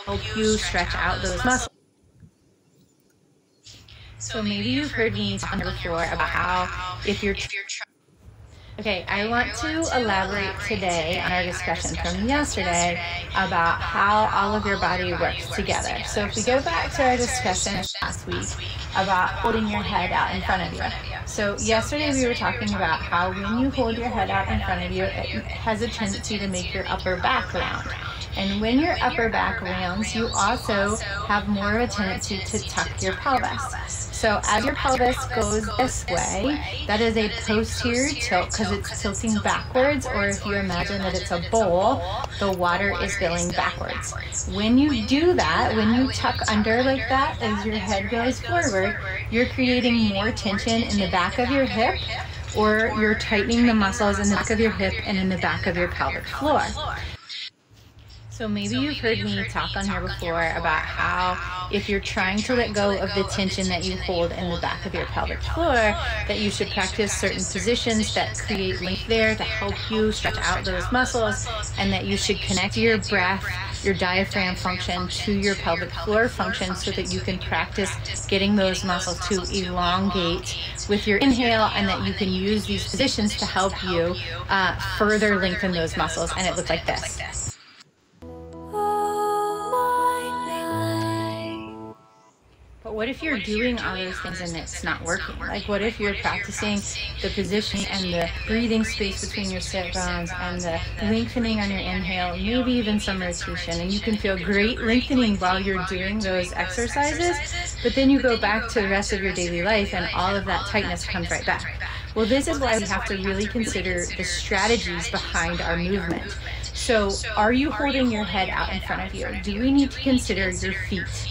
help you stretch out those muscles. So maybe you've heard me talk before about how if you're Okay, I want to elaborate today on our discussion from yesterday about how all of your body works together. So if we go back to our discussion last week about holding your head out in front of you. So yesterday we were talking about how when you hold your head out in front of you, it has a tendency to make your upper back round. And when your upper back rounds, you also have more of a tendency to tuck your pelvis. So as your pelvis goes this way, that is a posterior tilt because it's tilting backwards, or if you imagine that it's a bowl, the water is filling backwards. When you do that, when you tuck under like that as your head goes forward, you're creating more tension in the back of your hip, or you're tightening the muscles in the back of your hip and in the back of your pelvic floor. So maybe you've heard me talk on here before about how if you're trying to let go of the tension that you hold in the back of your pelvic floor, that you should practice certain positions that create length there to help you stretch out those muscles, and that you should connect your breath, your diaphragm function to your pelvic floor function so that you can practice getting those muscles to elongate with your inhale, and that you can use these positions to help you further lengthen those muscles. And it looks like this. But what if you're doing all those things and it's not working? Like, what if you're practicing the positioning and the breathing space between your sit bones and the lengthening on your inhale, maybe even some rotation, and you can feel great lengthening while you're doing those exercises, but then you go back to the rest of your daily life and all of that tightness comes right back. Well, this is why we have to really consider the strategies behind our movement. So, are you holding your head out in front of you? Do we need to consider your feet?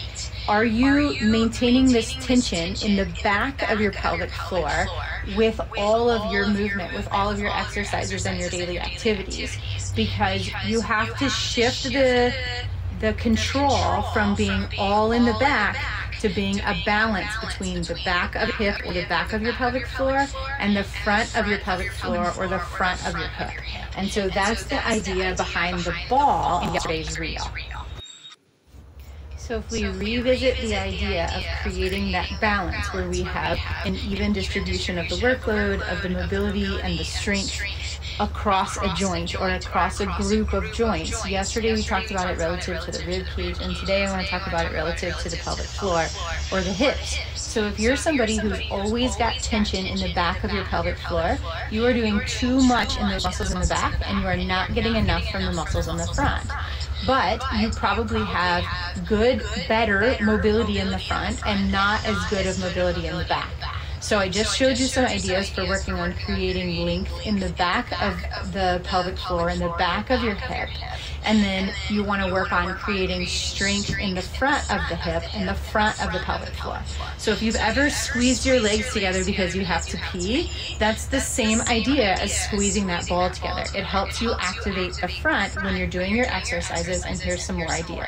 Are you maintaining this tension in the back of your pelvic floor with all of your movement, with all of your exercises and your daily activities? Because you have to shift the control from being all in the back to being a balance between the back of the hip or the back of your pelvic floor and the front of your pelvic floor or the front of your hip. And so that's the idea behind the ball in yesterday's reel. So if we revisit the idea of creating that balance where we have an even distribution of the workload, of the mobility and the strength across a joint or across a group of joints. Yesterday we talked about it relative to the rib cage, and today I want to talk about it relative to the pelvic floor or the hips. So if you're somebody who's always got tension in the back of your pelvic floor, you are doing too much in those muscles in the back and you are not getting enough from the muscles in the front. But you probably have good, better mobility in the front and not as good of mobility in the back. So I just showed you some ideas for working on creating length in the back of the pelvic floor and the back of your hip. And then you want to work on creating strength in the front of the hip and the front of the pelvic floor. So if you've ever squeezed your legs together because you have to pee, that's the same idea as squeezing that ball together. It helps you activate the front when you're doing your exercises, and here's some more ideas.